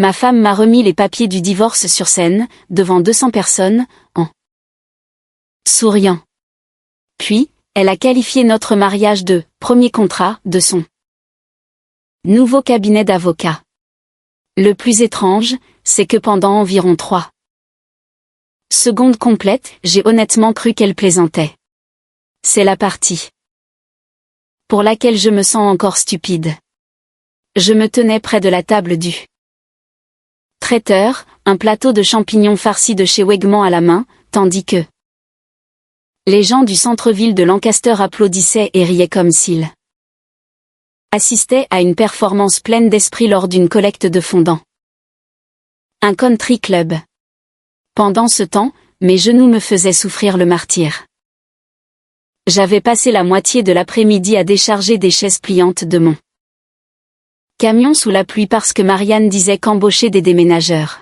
Ma femme m'a remis les papiers du divorce sur scène, devant 200 personnes, en souriant. Puis, elle a qualifié notre mariage de « premier contrat » de son nouveau cabinet d'avocats. Le plus étrange, c'est que pendant environ 3 secondes complètes, j'ai honnêtement cru qu'elle plaisantait. C'est la partie pour laquelle je me sens encore stupide. Je me tenais près de la table du traiteur, un plateau de champignons farcis de chez Wegmans à la main, tandis que les gens du centre-ville de Lancaster applaudissaient et riaient comme s'ils assistaient à une performance pleine d'esprit lors d'une collecte de fonds dans un country club. Pendant ce temps, mes genoux me faisaient souffrir le martyre. J'avais passé la moitié de l'après-midi à décharger des chaises pliantes de mon camion sous la pluie parce que Marianne disait qu'embaucher des déménageurs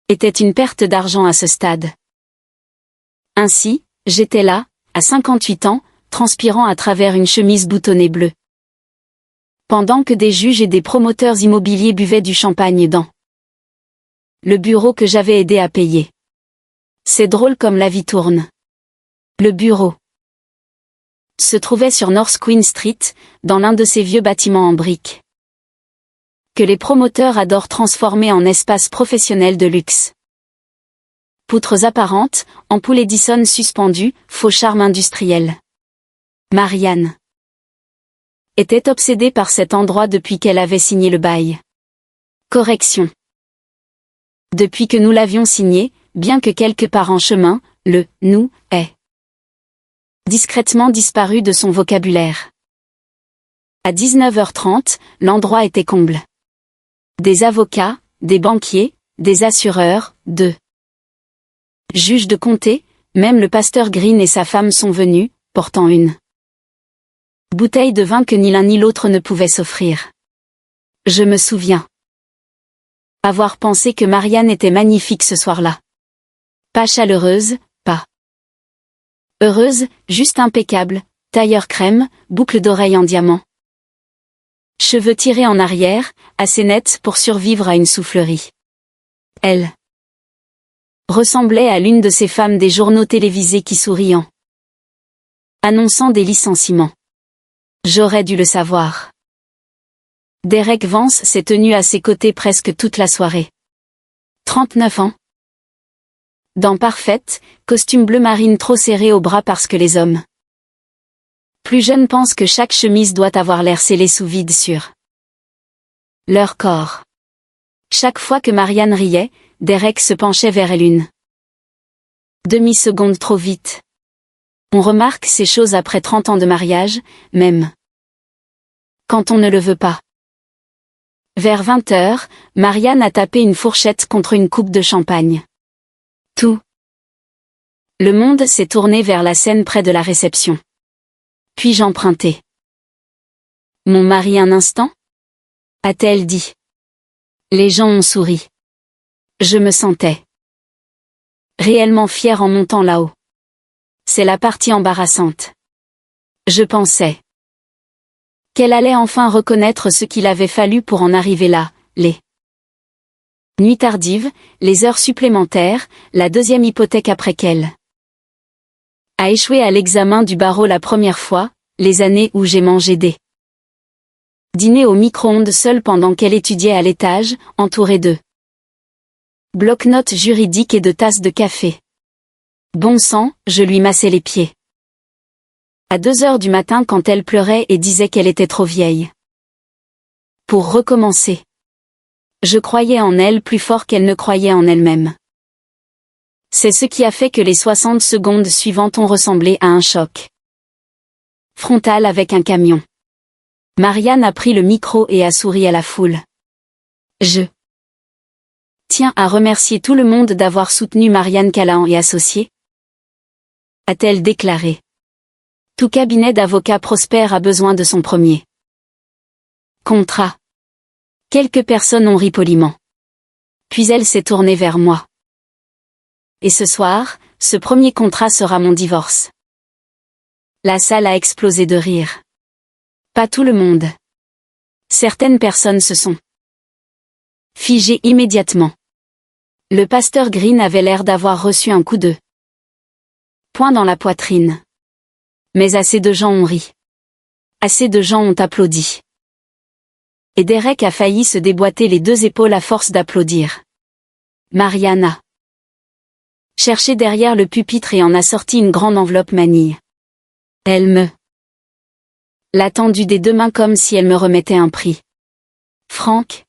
était une perte d'argent à ce stade. Ainsi, j'étais là, à 58 ans, transpirant à travers une chemise boutonnée bleue. Pendant que des juges et des promoteurs immobiliers buvaient du champagne dans le bureau que j'avais aidé à payer. C'est drôle comme la vie tourne. Le bureau se trouvait sur North Queen Street, dans l'un de ces vieux bâtiments en briques que les promoteurs adorent transformer en espace professionnel de luxe. Poutres apparentes, ampoules Edison suspendues, faux charme industriel. Marianne était obsédée par cet endroit depuis qu'elle avait signé le bail. Correction. Depuis que nous l'avions signé, bien que quelque part en chemin, le « nous » est discrètement disparu de son vocabulaire. À 19h30, l'endroit était comble. Des avocats, des banquiers, des assureurs, de juges de comté, même le pasteur Green et sa femme sont venus, portant une bouteille de vin que ni l'un ni l'autre ne pouvait s'offrir. Je me souviens avoir pensé que Marianne était magnifique ce soir-là. Pas chaleureuse, pas heureuse, juste impeccable, tailleur crème, boucle d'oreille en diamant. Cheveux tirés en arrière, assez nets pour survivre à une soufflerie. Elle ressemblait à l'une de ces femmes des journaux télévisés qui sourient en annonçant des licenciements. J'aurais dû le savoir. Derek Vance s'est tenu à ses côtés presque toute la soirée. 39 ans. Dents parfaites, costume bleu marine trop serré au bras parce que les hommes plus jeunes pensent que chaque chemise doit avoir l'air scellé sous vide sur leur corps. Chaque fois que Marianne riait, Derek se penchait vers elle une demi-seconde trop vite. On remarque ces choses après 30 ans de mariage, même quand on ne le veut pas. Vers 20h, Marianne a tapé une fourchette contre une coupe de champagne. Tout le monde s'est tourné vers la scène près de la réception. Puis-je emprunter mon mari un instant? A-t-elle dit. Les gens ont souri. Je me sentais réellement fière en montant là-haut. C'est la partie embarrassante. Je pensais qu'elle allait enfin reconnaître ce qu'il avait fallu pour en arriver là, les nuits tardives, les heures supplémentaires, la deuxième hypothèque après qu'elle a échoué à l'examen du barreau la première fois, les années où j'ai mangé des dîners au micro-ondes seule pendant qu'elle étudiait à l'étage, entourée de bloc-notes juridiques et de tasses de café. Bon sang, je lui massais les pieds. À 2h du matin quand elle pleurait et disait qu'elle était trop vieille pour recommencer. Je croyais en elle plus fort qu'elle ne croyait en elle-même. C'est ce qui a fait que les 60 secondes suivantes ont ressemblé à un choc frontal avec un camion. Marianne a pris le micro et a souri à la foule. Je tiens à remercier tout le monde d'avoir soutenu Marianne Callahan et associés, a-t-elle déclaré. Tout cabinet d'avocats prospère a besoin de son premier contrat. Quelques personnes ont ri poliment. Puis elle s'est tournée vers moi. Et ce soir, ce premier contrat sera mon divorce. La salle a explosé de rire. Pas tout le monde. Certaines personnes se sont Figé immédiatement. Le pasteur Green avait l'air d'avoir reçu un coup de poing dans la poitrine. Mais assez de gens ont ri. Assez de gens ont applaudi. Et Derek a failli se déboîter les deux épaules à force d'applaudir. Marianne a cherché derrière le pupitre et en a sorti une grande enveloppe manille. Elle me l'a tendue des deux mains comme si elle me remettait un prix. Frank,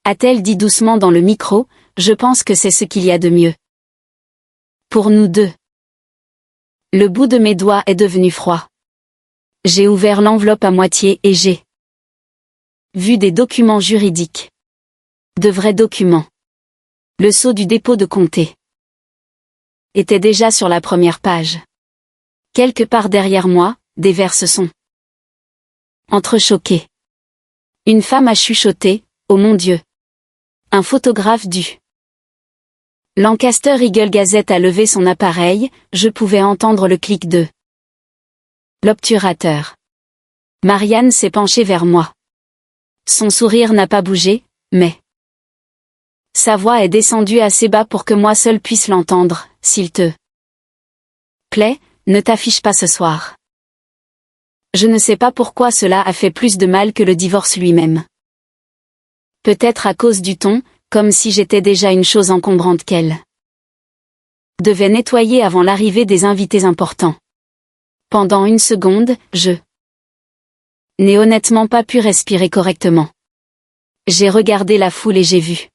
a-t-elle dit doucement dans le micro, je pense que c'est ce qu'il y a de mieux. Pour nous deux. Le bout de mes doigts est devenu froid. J'ai ouvert l'enveloppe à moitié et j'ai vu des documents juridiques. De vrais documents. Le sceau du dépôt de comté était déjà sur la première page. Quelque part derrière moi, des vers se sont entrechoqués. Une femme a chuchoté, oh mon Dieu. Un photographe du Lancaster Eagle Gazette a levé son appareil, je pouvais entendre le clic de l'obturateur. Marianne s'est penchée vers moi. Son sourire n'a pas bougé, mais sa voix est descendue assez bas pour que moi seul puisse l'entendre, s'il te plaît, ne t'affiche pas ce soir. Je ne sais pas pourquoi cela a fait plus de mal que le divorce lui-même. Peut-être à cause du ton, comme si j'étais déjà une chose encombrante qu'elle devait nettoyer avant l'arrivée des invités importants. Pendant une seconde, je n'ai honnêtement pas pu respirer correctement. J'ai regardé la foule et j'ai vu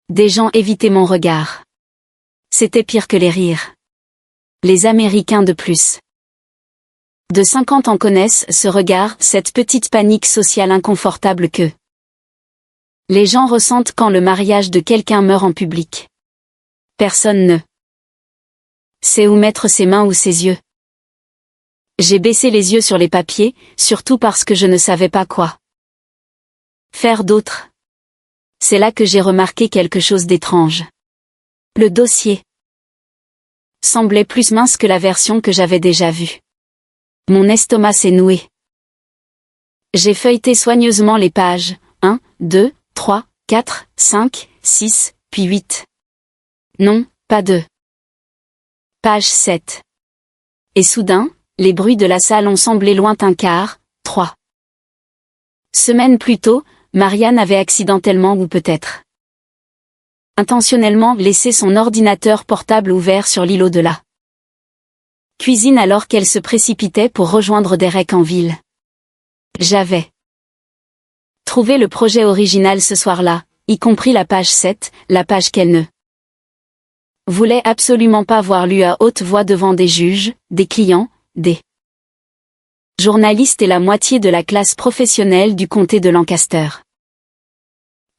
des gens éviter mon regard. C'était pire que les rires. Les Américains de plus de 50 ans connaissent ce regard, cette petite panique sociale inconfortable que les gens ressentent quand le mariage de quelqu'un meurt en public. Personne ne sait où mettre ses mains ou ses yeux. J'ai baissé les yeux sur les papiers, surtout parce que je ne savais pas quoi faire d'autre. C'est là que j'ai remarqué quelque chose d'étrange. Le dossier semblait plus mince que la version que j'avais déjà vue. Mon estomac s'est noué. J'ai feuilleté soigneusement les pages, 1, 2, 3, 4, 5, 6, puis 8. Non, pas 2. Page 7. Et soudain, les bruits de la salle ont semblé lointains car, 3 semaines plus tôt, Marianne avait accidentellement ou peut-être intentionnellement laissé son ordinateur portable ouvert sur l'îlot de la cuisine alors qu'elle se précipitait pour rejoindre Derek en ville. J'avais trouvé le projet original ce soir-là, y compris la page 7, la page qu'elle ne voulait absolument pas voir lue à haute voix devant des juges, des clients, des journalistes et la moitié de la classe professionnelle du comté de Lancaster.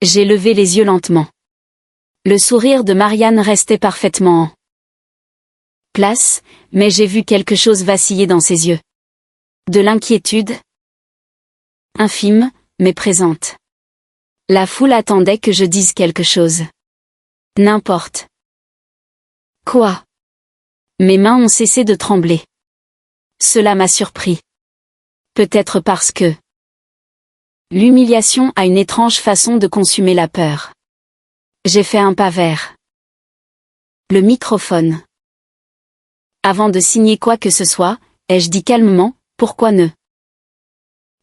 J'ai levé les yeux lentement. Le sourire de Marianne restait parfaitement en place, mais j'ai vu quelque chose vaciller dans ses yeux. De l'inquiétude infime, mais présente. La foule attendait que je dise quelque chose. N'importe quoi. Mes mains ont cessé de trembler. Cela m'a surpris. Peut-être parce que l'humiliation a une étrange façon de consumer la peur. J'ai fait un pas vers le microphone. Avant de signer quoi que ce soit, ai-je dit calmement, pourquoi ne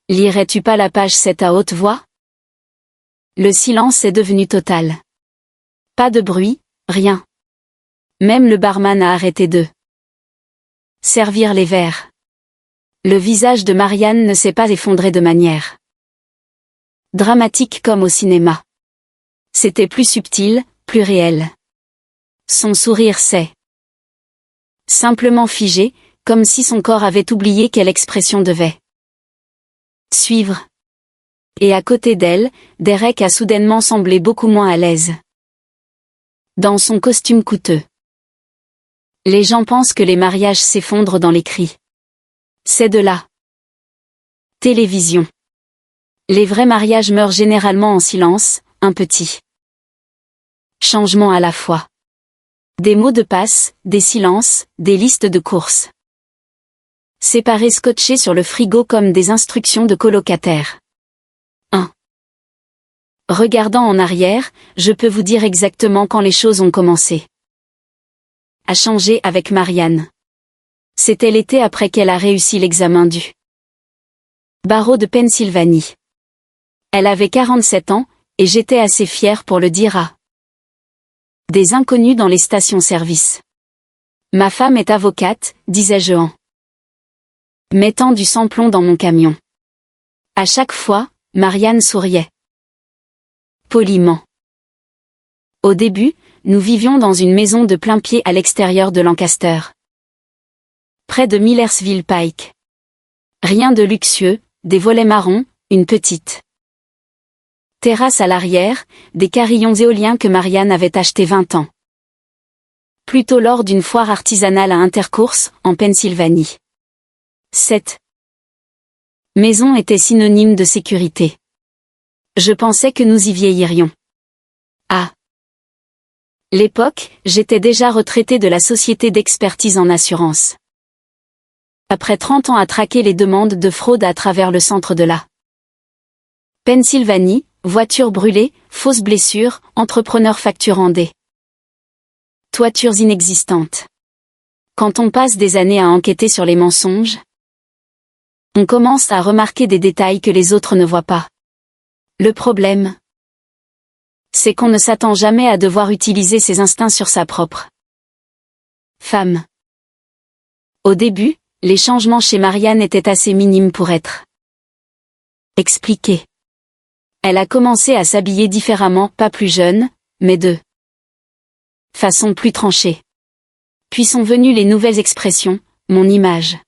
lirais-tu pas la page 7 à haute voix? Le silence est devenu total. Pas de bruit, rien. Même le barman a arrêté de servir les verres. Le visage de Marianne ne s'est pas effondré de manière dramatique comme au cinéma. C'était plus subtil, plus réel. Son sourire s'est simplement figé, comme si son corps avait oublié quelle expression devait suivre. Et à côté d'elle, Derek a soudainement semblé beaucoup moins à l'aise. Dans son costume coûteux. Les gens pensent que les mariages s'effondrent dans les cris. C'est de la télévision. Les vrais mariages meurent généralement en silence, un petit changement à la fois. Des mots de passe, des silences, des listes de courses. Séparés scotchés sur le frigo comme des instructions de colocataires. 1. Regardant en arrière, je peux vous dire exactement quand les choses ont commencé à changer avec Marianne. C'était l'été après qu'elle a réussi l'examen du barreau de Pennsylvanie. Elle avait 47 ans, et j'étais assez fière pour le dire à des inconnus dans les stations-service. Ma femme est avocate, disais-je en mettant du sans-plomb dans mon camion. À chaque fois, Marianne souriait poliment. Au début, nous vivions dans une maison de plain-pied à l'extérieur de Lancaster, près de Millersville Pike. Rien de luxueux, des volets marrons, une petite terrasse à l'arrière, des carillons éoliens que Marianne avait achetés 20 ans plus tôt lors d'une foire artisanale à Intercourse, en Pennsylvanie. Cette maison était synonyme de sécurité. Je pensais que nous y vieillirions. À l'époque, j'étais déjà retraité de la société d'expertise en assurance. Après 30 ans à traquer les demandes de fraude à travers le centre de la Pennsylvanie, voitures brûlées, fausses blessures, entrepreneurs facturant des toitures inexistantes. Quand on passe des années à enquêter sur les mensonges, on commence à remarquer des détails que les autres ne voient pas. Le problème, c'est qu'on ne s'attend jamais à devoir utiliser ses instincts sur sa propre femme. Au début, les changements chez Marianne étaient assez minimes pour être expliqués. Elle a commencé à s'habiller différemment, pas plus jeune, mais de façon plus tranchée. Puis sont venues les nouvelles expressions, mon image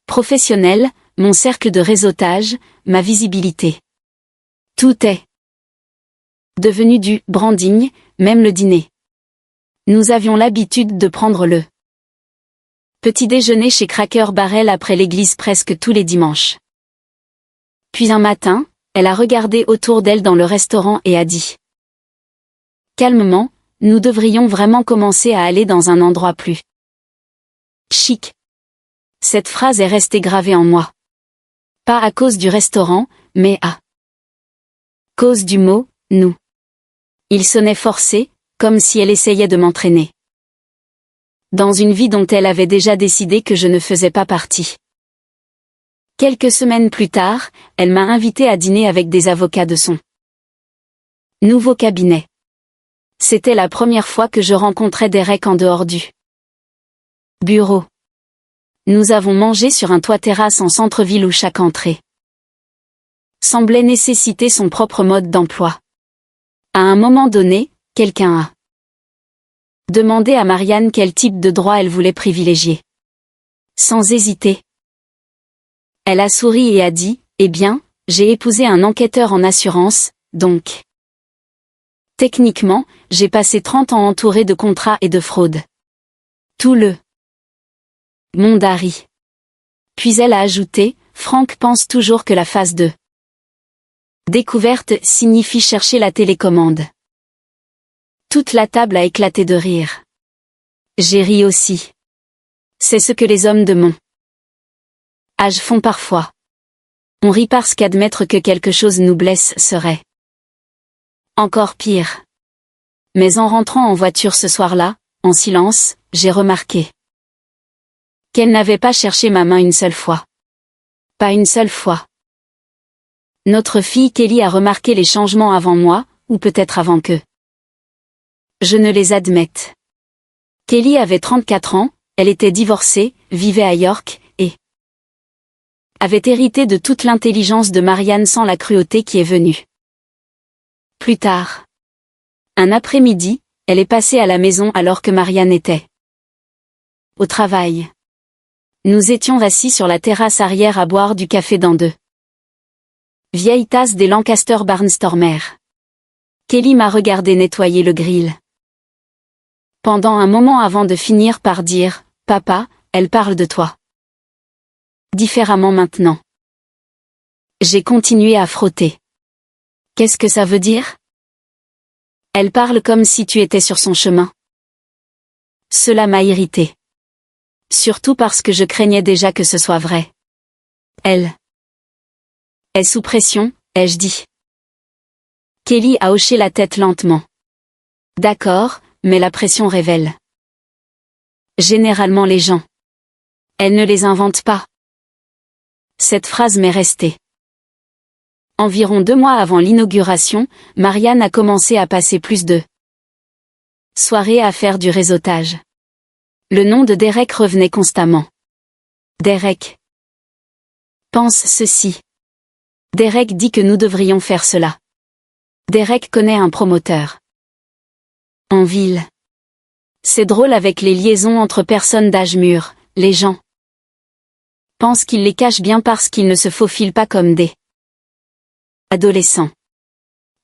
professionnelle, mon cercle de réseautage, ma visibilité. Tout est devenu du branding, même le dîner. Nous avions l'habitude de prendre le petit déjeuner chez Cracker Barrel après l'église presque tous les dimanches. Puis un matin, elle a regardé autour d'elle dans le restaurant et a dit calmement, nous devrions vraiment commencer à aller dans un endroit plus chic. Cette phrase est restée gravée en moi. Pas à cause du restaurant, mais à cause du mot « nous ». Il sonnait forcé, comme si elle essayait de m'entraîner dans une vie dont elle avait déjà décidé que je ne faisais pas partie. Quelques semaines plus tard, elle m'a invité à dîner avec des avocats de son nouveau cabinet. C'était la première fois que je rencontrais Derek en dehors du bureau. Nous avons mangé sur un toit-terrasse en centre-ville où chaque entrée semblait nécessiter son propre mode d'emploi. À un moment donné, quelqu'un a demandé à Marianne quel type de droit elle voulait privilégier. Sans hésiter, elle a souri et a dit, « Eh bien, j'ai épousé un enquêteur en assurance, donc techniquement, j'ai passé 30 ans entouré de contrats et de fraudes. » Tout le monde a ri. Puis elle a ajouté, « Franck pense toujours que la phase de découverte signifie chercher la télécommande. » Toute la table a éclaté de rire. J'ai ri aussi. C'est ce que les hommes de mon âge font parfois. On rit parce qu'admettre que quelque chose nous blesse serait encore pire. Mais en rentrant en voiture ce soir-là, en silence, j'ai remarqué qu'elle n'avait pas cherché ma main une seule fois. Pas une seule fois. Notre fille Kelly a remarqué les changements avant moi, ou peut-être avant que je ne les admette. Kelly avait 34 ans, elle était divorcée, vivait à York, et avait hérité de toute l'intelligence de Marianne sans la cruauté qui est venue plus tard. Un après-midi, elle est passée à la maison alors que Marianne était au travail. Nous étions assis sur la terrasse arrière à boire du café dans deux vieilles tasses des Lancaster Barnstormer. Kelly m'a regardé nettoyer le grill. Pendant un moment avant de finir par dire « Papa, elle parle de toi. » Différemment maintenant. J'ai continué à frotter. Qu'est-ce que ça veut dire? Elle parle comme si tu étais sur son chemin. Cela m'a irrité. Surtout parce que je craignais déjà que ce soit vrai. Elle est sous pression, ai-je dit. Kelly a hoché la tête lentement. D'accord, mais la pression révèle. Généralement les gens. Elle ne les invente pas. Cette phrase m'est restée. Environ 2 mois avant l'inauguration, Marianne a commencé à passer plus de soirées à faire du réseautage. Le nom de Derek revenait constamment. Derek pense ceci. Derek dit que nous devrions faire cela. Derek connaît un promoteur. En ville. C'est drôle avec les liaisons entre personnes d'âge mûr, les gens pensent qu'ils les cachent bien parce qu'ils ne se faufilent pas comme des adolescents.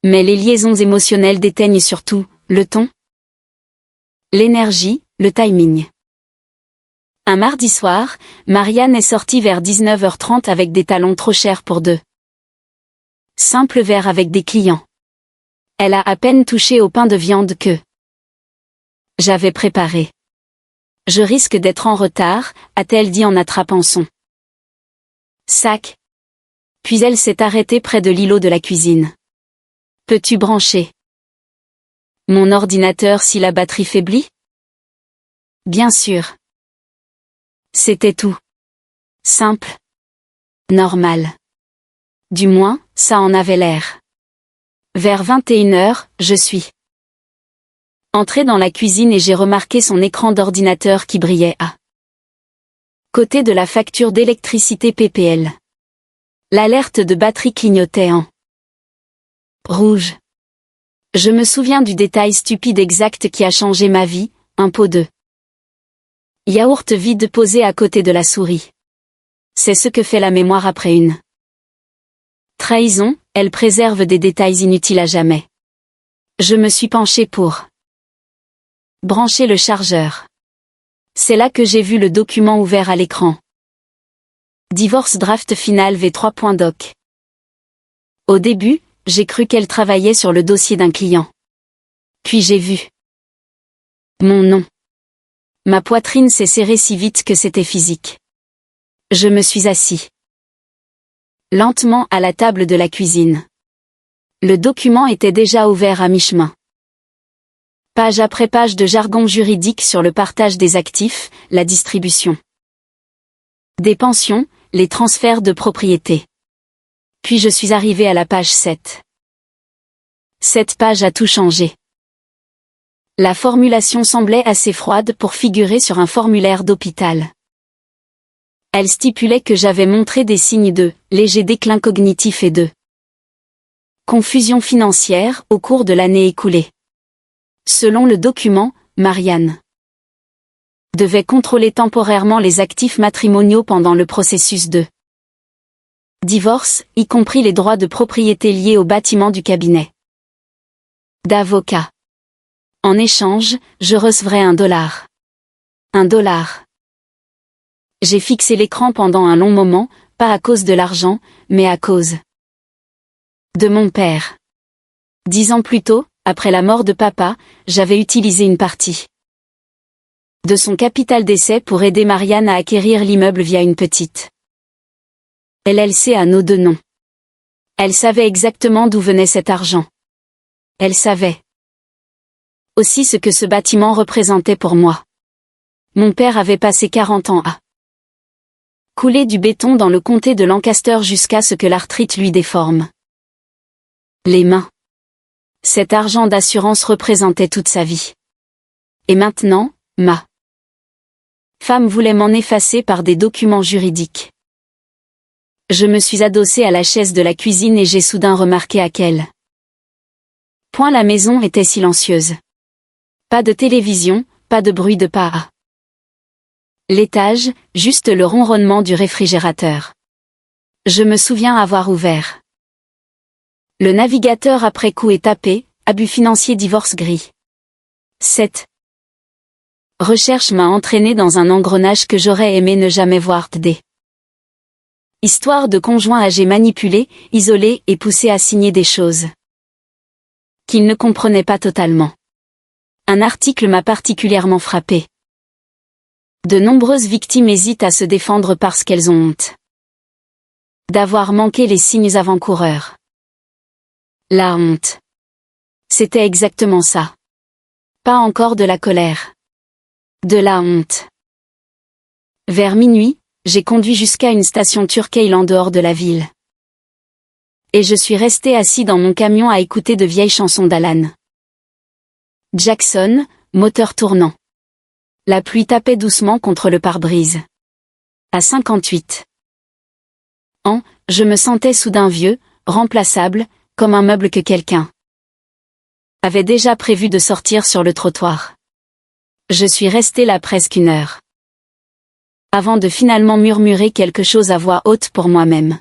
Mais les liaisons émotionnelles déteignent surtout le ton, l'énergie, le timing. Un mardi soir, Marianne est sortie vers 19h30 avec des talons trop chers pour 2 simples verres avec des clients. Elle a à peine touché au pain de viande que j'avais préparé. Je risque d'être en retard, a-t-elle dit en attrapant son sac. Puis elle s'est arrêtée près de l'îlot de la cuisine. Peux-tu brancher mon ordinateur si la batterie faiblit? Bien sûr. C'était tout. Simple. Normal. Du moins, ça en avait l'air. Vers 21h, je suis entrée dans la cuisine et j'ai remarqué son écran d'ordinateur qui brillait à côté de la facture d'électricité PPL. L'alerte de batterie clignotait en rouge. Je me souviens du détail stupide exact qui a changé ma vie, un pot de yaourt vide posé à côté de la souris. C'est ce que fait la mémoire après une trahison, elle préserve des détails inutiles à jamais. Je me suis penchée pour brancher le chargeur. C'est là que j'ai vu le document ouvert à l'écran. Divorce draft final v3.doc. Au début, j'ai cru qu'elle travaillait sur le dossier d'un client. Puis j'ai vu mon nom. Ma poitrine s'est serrée si vite que c'était physique. Je me suis assis lentement à la table de la cuisine. Le document était déjà ouvert à mi-chemin. Page après page de jargon juridique sur le partage des actifs, la distribution des pensions, les transferts de propriété. Puis je suis arrivée à la page 7. Cette page a tout changé. La formulation semblait assez froide pour figurer sur un formulaire d'hôpital. Elle stipulait que j'avais montré des signes de léger déclin cognitif et de confusion financière au cours de l'année écoulée. Selon le document, Marianne devait contrôler temporairement les actifs matrimoniaux pendant le processus de divorce, y compris les droits de propriété liés au bâtiment du cabinet d'avocat. En échange, je recevrais $1. $1. J'ai fixé l'écran pendant un long moment, pas à cause de l'argent, mais à cause de mon père. 10 ans plus tôt, après la mort de papa, j'avais utilisé une partie de son capital d'essai pour aider Marianne à acquérir l'immeuble via une petite LLC à nos 2 noms. Elle savait exactement d'où venait cet argent. Elle savait aussi ce que ce bâtiment représentait pour moi. Mon père avait passé 40 ans à couler du béton dans le comté de Lancaster jusqu'à ce que l'arthrite lui déforme les mains. Cet argent d'assurance représentait toute sa vie. Et maintenant, ma femme voulait m'en effacer par des documents juridiques. Je me suis adossée à la chaise de la cuisine et j'ai soudain remarqué à quel point la maison était silencieuse. Pas de télévision, pas de bruit de pas à l'étage, juste le ronronnement du réfrigérateur. Je me souviens avoir ouvert le navigateur après coup et tapé, abus financier divorce gris. Cette recherche m'a entraîné dans un engrenage que j'aurais aimé ne jamais voir des histoires de conjoints âgés manipulés, isolés et poussés à signer des choses qu'ils ne comprenaient pas totalement. Un article m'a particulièrement frappé. De nombreuses victimes hésitent à se défendre parce qu'elles ont honte d'avoir manqué les signes avant-coureurs. La honte C'était exactement ça. Pas encore de la colère. De la honte. Vers minuit, j'ai conduit jusqu'à une station Turkey en dehors de la ville. Et je suis resté assis dans mon camion à écouter de vieilles chansons d'Alan Jackson, moteur tournant. La pluie tapait doucement contre le pare-brise. À 58 ans, je me sentais soudain vieux, remplaçable, comme un meuble que quelqu'un avait déjà prévu de sortir sur le trottoir. Je suis resté là presque 1 heure. Avant de finalement murmurer quelque chose à voix haute pour moi-même.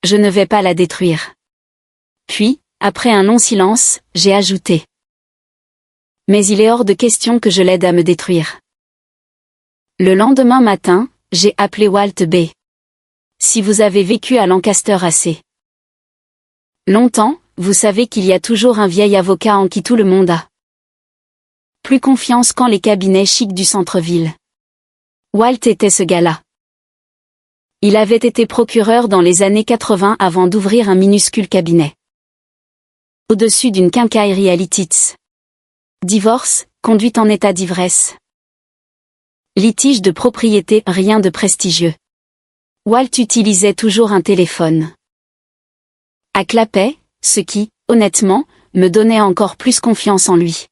Je ne vais pas la détruire. Puis, après un long silence, j'ai ajouté. Mais il est hors de question que je l'aide à me détruire. Le lendemain matin, j'ai appelé Walt B. Si vous avez vécu à Lancaster assez longtemps, vous savez qu'il y a toujours un vieil avocat en qui tout le monde a plus confiance qu'en les cabinets chics du centre-ville. Walt était ce gars-là. Il avait été procureur dans les années 80 avant d'ouvrir un minuscule cabinet. Au-dessus d'une quincaillerie à Lititz. Divorce, conduite en état d'ivresse. Litige de propriété, rien de prestigieux. Walt utilisait toujours un téléphone à clapet, ce qui, honnêtement, me donnait encore plus confiance en lui.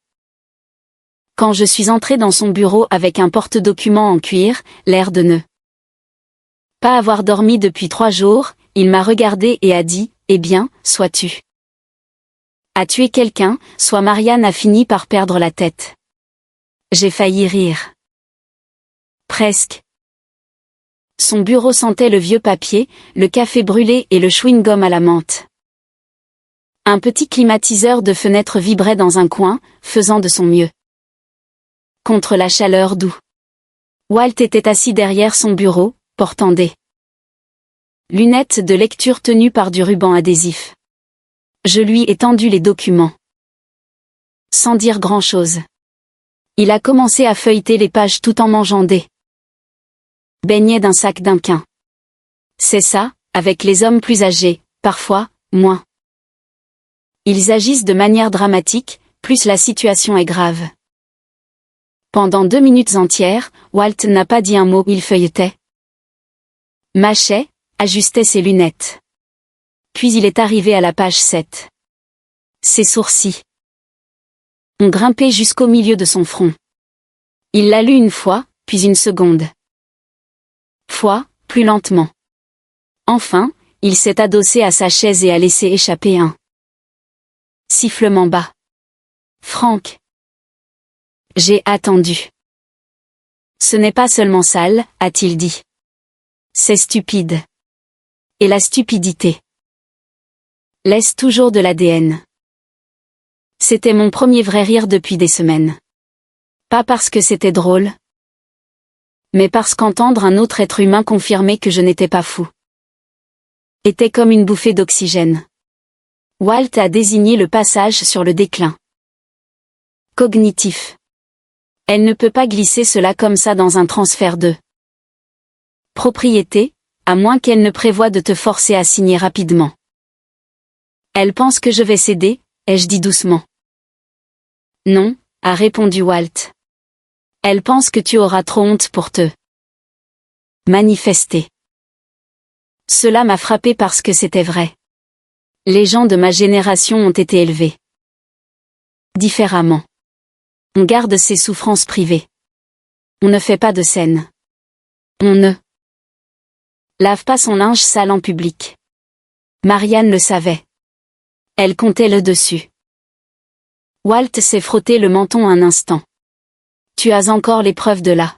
Quand je suis entré dans son bureau avec un porte-documents en cuir, l'air de ne pas avoir dormi depuis 3 jours, il m'a regardé et a dit, « Eh bien, soit tu as tué quelqu'un, soit Marianne a fini par perdre la tête. » J'ai failli rire. Presque. Son bureau sentait le vieux papier, le café brûlé et le chewing-gum à la menthe. Un petit climatiseur de fenêtre vibrait dans un coin, faisant de son mieux. Contre la chaleur d'où Walt était assis derrière son bureau, portant des lunettes de lecture tenues par du ruban adhésif. Je lui ai tendu les documents. Sans dire grand-chose. Il a commencé à feuilleter les pages tout en mangeant des beignets d'un sac d'Inquin. C'est ça, avec les hommes plus âgés, parfois, moins. Ils agissent de manière dramatique, plus la situation est grave. Pendant 2 minutes entières, Walt n'a pas dit un mot, il feuilletait. Mâchait, ajustait ses lunettes. Puis il est arrivé à la page 7. Ses sourcils ont grimpé jusqu'au milieu de son front. Il l'a lu 1 fois, puis 1 seconde. Fois, plus lentement. Enfin, il s'est adossé à sa chaise et a laissé échapper un sifflement bas. Frank. J'ai attendu. Ce n'est pas seulement sale, a-t-il dit. C'est stupide. Et la stupidité laisse toujours de l'ADN. C'était mon premier vrai rire depuis des semaines. Pas parce que c'était drôle, mais parce qu'entendre un autre être humain confirmer que je n'étais pas fou était comme une bouffée d'oxygène. Walt a désigné le passage sur le déclin cognitif. Elle ne peut pas glisser cela comme ça dans un transfert de propriété, à moins qu'elle ne prévoie de te forcer à signer rapidement. Elle pense que je vais céder, ai-je dit doucement. Non, a répondu Walt. Elle pense que tu auras trop honte pour te manifester. Cela m'a frappé parce que c'était vrai. Les gens de ma génération ont été élevés différemment. On garde ses souffrances privées. On ne fait pas de scène. On ne lave pas son linge sale en public. Marianne le savait. Elle comptait le dessus. Walt s'est frotté le menton un instant. Tu as encore les preuves de la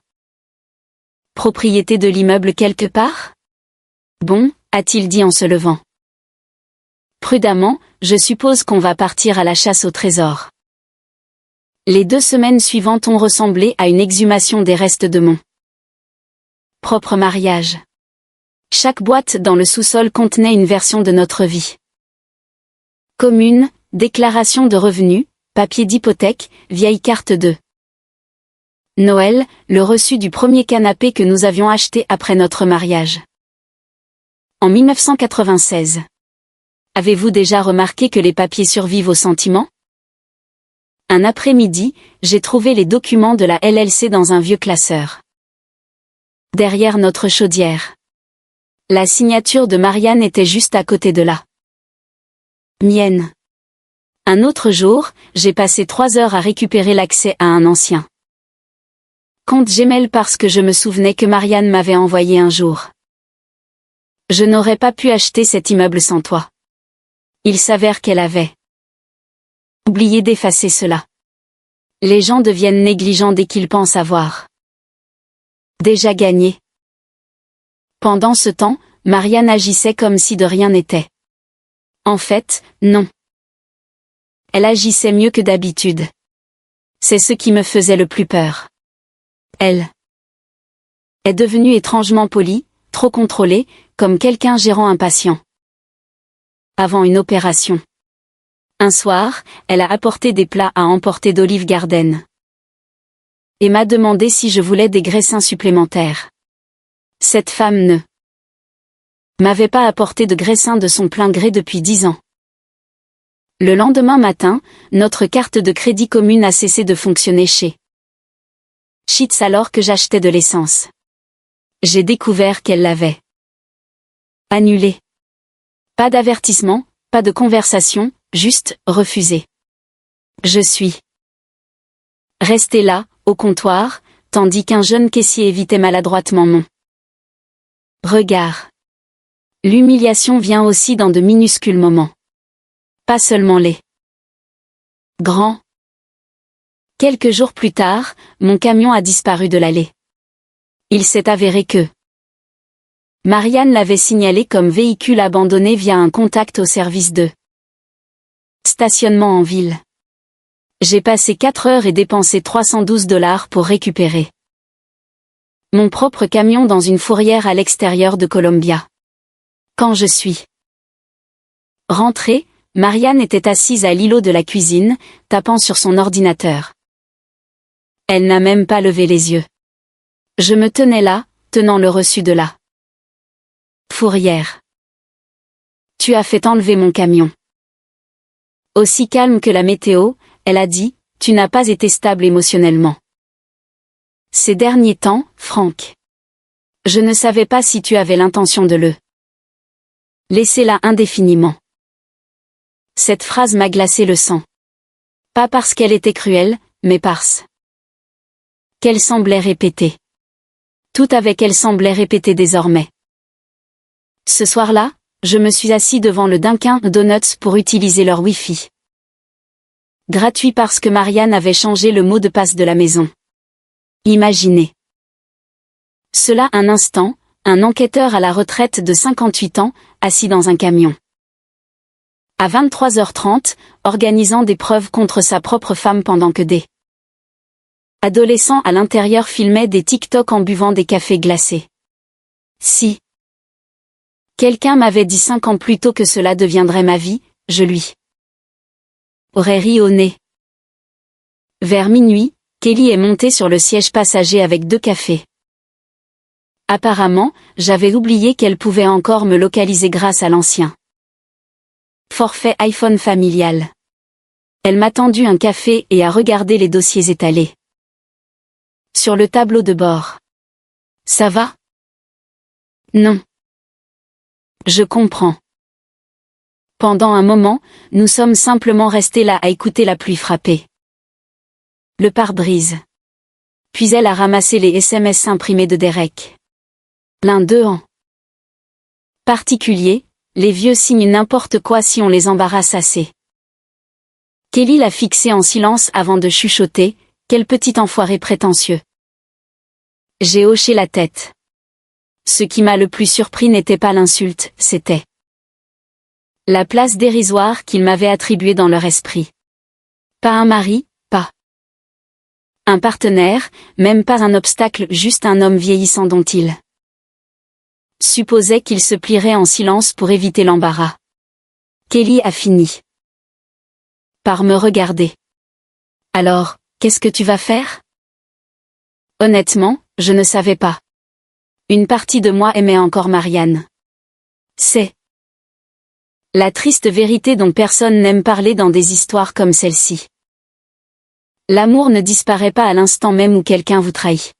propriété de l'immeuble quelque part? Bon, a-t-il dit en se levant. Prudemment, je suppose qu'on va partir à la chasse au trésor. Les 2 semaines suivantes ont ressemblé à une exhumation des restes de mon propre mariage. Chaque boîte dans le sous-sol contenait une version de notre vie commune, déclaration de revenus, papier d'hypothèque, vieille carte de Noël, le reçu du premier canapé que nous avions acheté après notre mariage. En 1996. Avez-vous déjà remarqué que les papiers survivent aux sentiments? Un après-midi, j'ai trouvé les documents de la LLC dans un vieux classeur. Derrière notre chaudière. La signature de Marianne était juste à côté de là. Mienne. Un autre jour, j'ai passé 3 heures à récupérer l'accès à un ancien compte Gmail parce que je me souvenais que Marianne m'avait envoyé un jour. Je n'aurais pas pu acheter cet immeuble sans toi. Il s'avère qu'elle avait oublié d'effacer cela. Les gens deviennent négligents dès qu'ils pensent avoir déjà gagné. Pendant ce temps, Marianne agissait comme si de rien n'était. En fait, non. Elle agissait mieux que d'habitude. C'est ce qui me faisait le plus peur. Elle est devenue étrangement polie, trop contrôlée, comme quelqu'un gérant un patient avant une opération. Un soir, elle a apporté des plats à emporter d'Olive Garden et m'a demandé si je voulais des graissins supplémentaires. Cette femme ne m'avait pas apporté de graissins de son plein gré depuis 10 ans. Le lendemain matin, notre carte de crédit commune a cessé de fonctionner chez Sheetz alors que j'achetais de l'essence. J'ai découvert qu'elle l'avait annulée. Pas d'avertissement, pas de conversation, juste refusé. Je suis restée là, au comptoir, tandis qu'un jeune caissier évitait maladroitement mon regard. L'humiliation vient aussi dans de minuscules moments. Pas seulement les grands. Quelques jours plus tard, mon camion a disparu de l'allée. Il s'est avéré que Marianne l'avait signalé comme véhicule abandonné via un contact au service de stationnement en ville. J'ai passé 4 heures et dépensé $312 pour récupérer mon propre camion dans une fourrière à l'extérieur de Columbia. Quand je suis rentrée, Marianne était assise à l'îlot de la cuisine, tapant sur son ordinateur. Elle n'a même pas levé les yeux. Je me tenais là, tenant le reçu de la fourrière. Tu as fait enlever mon camion. Aussi calme que la météo, elle a dit, tu n'as pas été stable émotionnellement. Ces derniers temps, Frank. Je ne savais pas si tu avais l'intention de le laisser là indéfiniment. Cette phrase m'a glacé le sang. Pas parce qu'elle était cruelle, mais parce qu'elle semblait répéter. Tout avec elle semblait répéter désormais. Ce soir-là, je me suis assis devant le Dunkin' Donuts pour utiliser leur Wi-Fi. Gratuit parce que Marianne avait changé le mot de passe de la maison. Imaginez cela un instant, un enquêteur à la retraite de 58 ans, assis dans un camion. À 23h30, organisant des preuves contre sa propre femme pendant que des adolescents à l'intérieur filmaient des TikTok en buvant des cafés glacés. Si quelqu'un m'avait dit 5 ans plus tôt que cela deviendrait ma vie, je lui aurais ri au nez. Vers minuit, Kelly est montée sur le siège passager avec 2 cafés. Apparemment, j'avais oublié qu'elle pouvait encore me localiser grâce à l'ancien forfait iPhone familial. Elle m'a tendu un café et a regardé les dossiers étalés sur le tableau de bord. Ça va? Non. Je comprends. Pendant un moment, nous sommes simplement restés là à écouter la pluie frapper le pare-brise. Puis elle a ramassé les SMS imprimés de Derek. L'un d'eux en particulier, les vieux signent n'importe quoi si on les embarrasse assez. Kelly l'a fixé en silence avant de chuchoter, quel petit enfoiré prétentieux. J'ai hoché la tête. Ce qui m'a le plus surpris n'était pas l'insulte, c'était la place dérisoire qu'ils m'avaient attribuée dans leur esprit. Pas un mari, pas un partenaire, même pas un obstacle, juste un homme vieillissant dont ils supposaient qu'il se plierait en silence pour éviter l'embarras. Kelly a fini par me regarder. Alors, qu'est-ce que tu vas faire? Honnêtement, je ne savais pas. Une partie de moi aimait encore Marianne. C'est La triste vérité dont personne n'aime parler dans des histoires comme celle-ci. L'amour ne disparaît pas à l'instant même où quelqu'un vous trahit.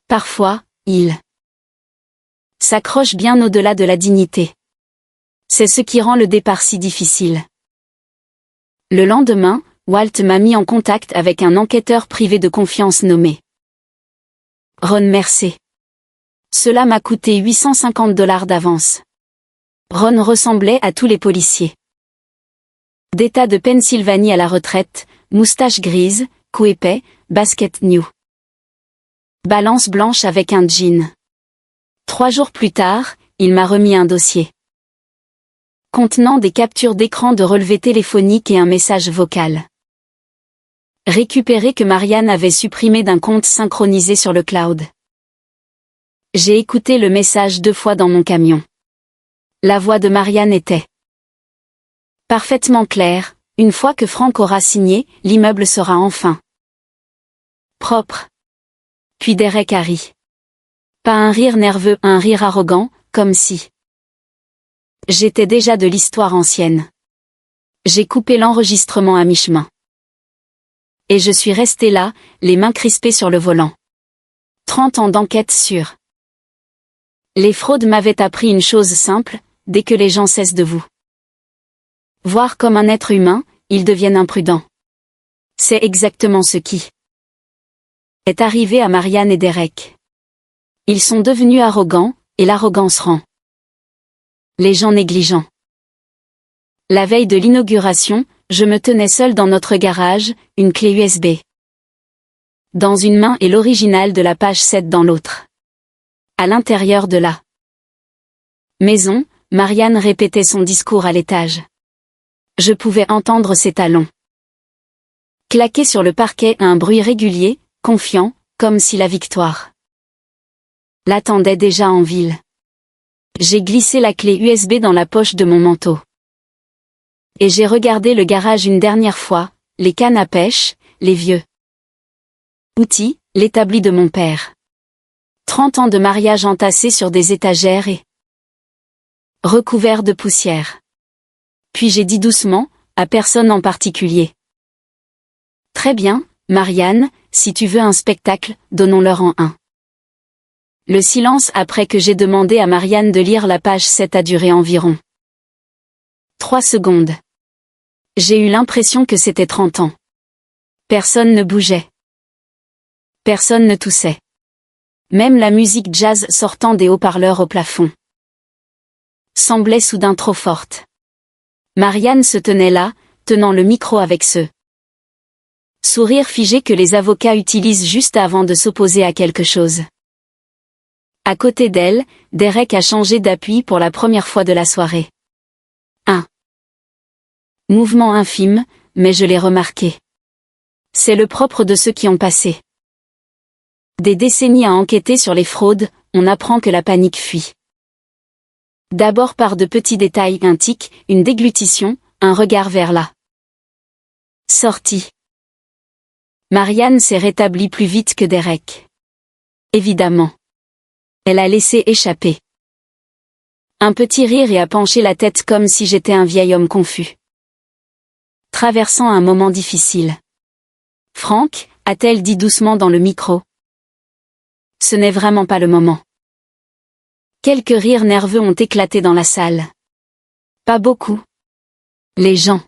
Parfois, il s'accroche bien au-delà de la dignité. C'est ce qui rend le départ si difficile. Le lendemain, Walt m'a mis en contact avec un enquêteur privé de confiance nommé Ron Mercer. Cela m'a coûté $850 d'avance. Ron ressemblait à tous les policiers. D'État de Pennsylvanie à la retraite, moustache grise, cou épais, basket new. Balance blanche avec un jean. 3 jours plus tard, il m'a remis un dossier contenant des captures d'écran de relevés téléphoniques et un message vocal récupéré que Marianne avait supprimé d'un compte synchronisé sur le cloud. J'ai écouté le message 2 fois dans mon camion. La voix de Marianne était parfaitement claire. Une fois que Frank aura signé, l'immeuble sera enfin propre. Puis Derek a ri. Pas un rire nerveux, un rire arrogant, comme si j'étais déjà de l'histoire ancienne. J'ai coupé l'enregistrement à mi-chemin. Et je suis resté là, les mains crispées sur le volant. 30 ans d'enquête sur les fraudes m'avaient appris une chose simple, dès que les gens cessent de vous voir comme un être humain, ils deviennent imprudents. C'est exactement ce qui est arrivé à Marianne et Derek. Ils sont devenus arrogants, et l'arrogance rend les gens négligents. La veille de l'inauguration, je me tenais seul dans notre garage, une clé USB dans une main et l'original de la page 7 dans l'autre. À l'intérieur de la maison, Marianne répétait son discours à l'étage. Je pouvais entendre ses talons claquer sur le parquet à un bruit régulier, confiant, comme si la victoire l'attendait déjà en ville. J'ai glissé la clé USB dans la poche de mon manteau. Et j'ai regardé le garage une dernière fois, les cannes à pêche, les vieux outils, l'établi de mon père. 30 ans de mariage entassés sur des étagères et recouverts de poussière. Puis j'ai dit doucement, à personne en particulier. Très bien, Marianne, si tu veux un spectacle, donnons-leur en un. Le silence après que j'ai demandé à Marianne de lire la page 7 a duré environ 3 secondes. J'ai eu l'impression que c'était 30 ans. Personne ne bougeait. Personne ne toussait. Même la musique jazz sortant des haut-parleurs au plafond semblait soudain trop forte. Marianne se tenait là, tenant le micro avec ce sourire figé que les avocats utilisent juste avant de s'opposer à quelque chose. À côté d'elle, Derek a changé d'appui pour la première fois de la soirée. Un mouvement infime, mais je l'ai remarqué. C'est le propre de ceux qui ont passé des décennies à enquêter sur les fraudes, on apprend que la panique fuit. D'abord par de petits détails, un tic, une déglutition, un regard vers la sortie. Marianne s'est rétablie plus vite que Derek. Évidemment. Elle a laissé échapper un petit rire et a penché la tête comme si j'étais un vieil homme confus, traversant un moment difficile. Frank, a-t-elle dit doucement dans le micro. Ce n'est vraiment pas le moment. Quelques rires nerveux ont éclaté dans la salle. Pas beaucoup. Les gens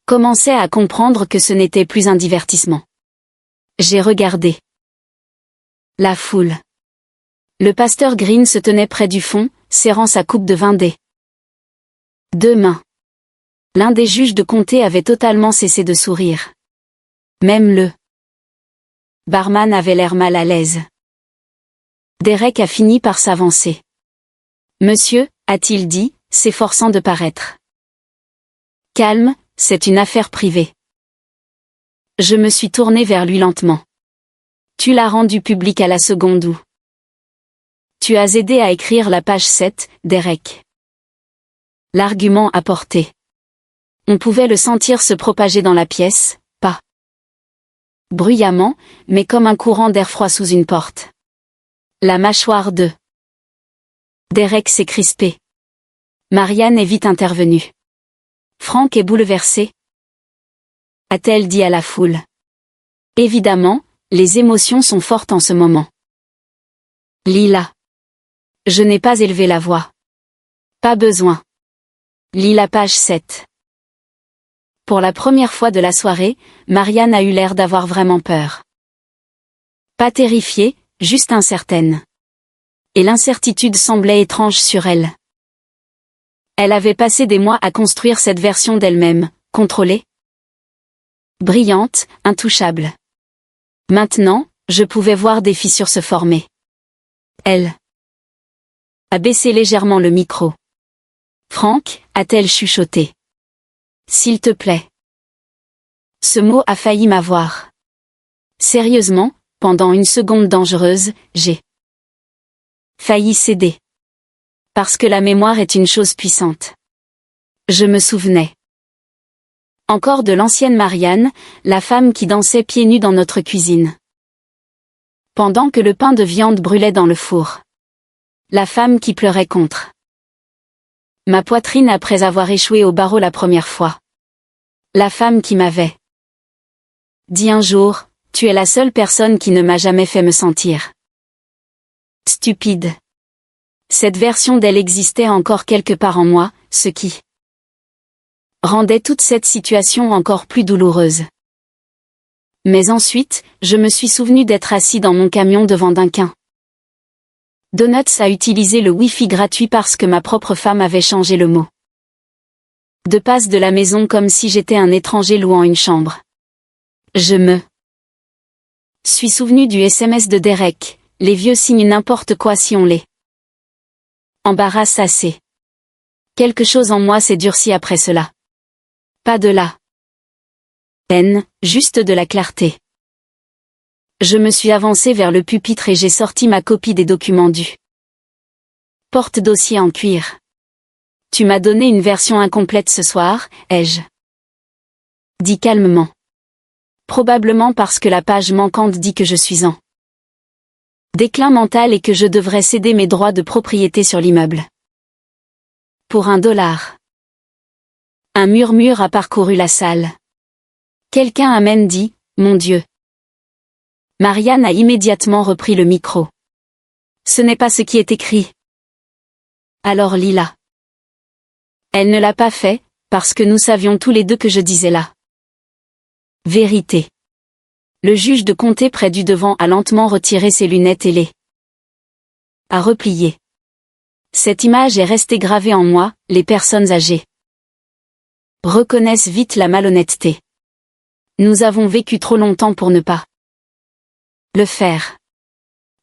commençaient à comprendre que ce n'était plus un divertissement. J'ai regardé la foule. Le pasteur Green se tenait près du fond, serrant sa coupe de vin des 2 mains. L'un des juges de comté avait totalement cessé de sourire. Même le barman avait l'air mal à l'aise. Derek a fini par s'avancer. Monsieur, a-t-il dit, s'efforçant de paraître calme, c'est une affaire privée. Je me suis tourné vers lui lentement. Tu l'as rendu public à la seconde où tu as aidé à écrire la page 7, Derek. L'argument apporté. On pouvait le sentir se propager dans la pièce, pas bruyamment, mais comme un courant d'air froid sous une porte. La mâchoire de Derek s'est crispée. Marianne est vite intervenue. Franck est bouleversé, a-t-elle dit à la foule. Évidemment, les émotions sont fortes en ce moment. Lila. Je n'ai pas élevé la voix. Pas besoin. Lis la page 7. Pour la première fois de la soirée, Marianne a eu l'air d'avoir vraiment peur. Pas terrifiée, juste incertaine. Et l'incertitude semblait étrange sur elle. Elle avait passé des mois à construire cette version d'elle-même, contrôlée, brillante, intouchable. Maintenant, je pouvais voir des fissures se former. Elle a baissé légèrement le micro. Franck, a-t-elle chuchoté. S'il te plaît. Ce mot a failli m'avoir. Sérieusement, pendant une seconde dangereuse, j'ai failli céder. Parce que la mémoire est une chose puissante. Je me souvenais encore de l'ancienne Marianne, la femme qui dansait pieds nus dans notre cuisine. Pendant que le pain de viande brûlait dans le four. La femme qui pleurait contre ma poitrine après avoir échoué au barreau la première fois. La femme qui m'avait dit un jour, tu es la seule personne qui ne m'a jamais fait me sentir stupide. Cette version d'elle existait encore quelque part en moi, ce qui rendait toute cette situation encore plus douloureuse. Mais ensuite, je me suis souvenu d'être assis dans mon camion devant Dunkin' Donuts a utilisé le Wi-Fi gratuit parce que ma propre femme avait changé le mot de passe de la maison comme si j'étais un étranger louant une chambre. Je me suis souvenu du SMS de Derek, les vieux signent n'importe quoi si on les embarrasse assez. Quelque chose en moi s'est durci après cela. Pas de la haine, juste de la clarté. Je me suis avancé vers le pupitre et j'ai sorti ma copie des documents du porte-dossier en cuir. Tu m'as donné une version incomplète ce soir, ai-je dit calmement. Probablement parce que la page manquante dit que je suis en déclin mental et que je devrais céder mes droits de propriété sur l'immeuble. Pour $1. Un murmure a parcouru la salle. Quelqu'un a même dit, mon Dieu. Marianne a immédiatement repris le micro. Ce n'est pas ce qui est écrit. Alors Lila. Elle ne l'a pas fait, parce que nous savions tous les deux que je disais la vérité. Le juge de comté près du devant a lentement retiré ses lunettes et les a repliées. Cette image est restée gravée en moi, les personnes âgées reconnaissent vite la malhonnêteté. Nous avons vécu trop longtemps pour ne pas le faire.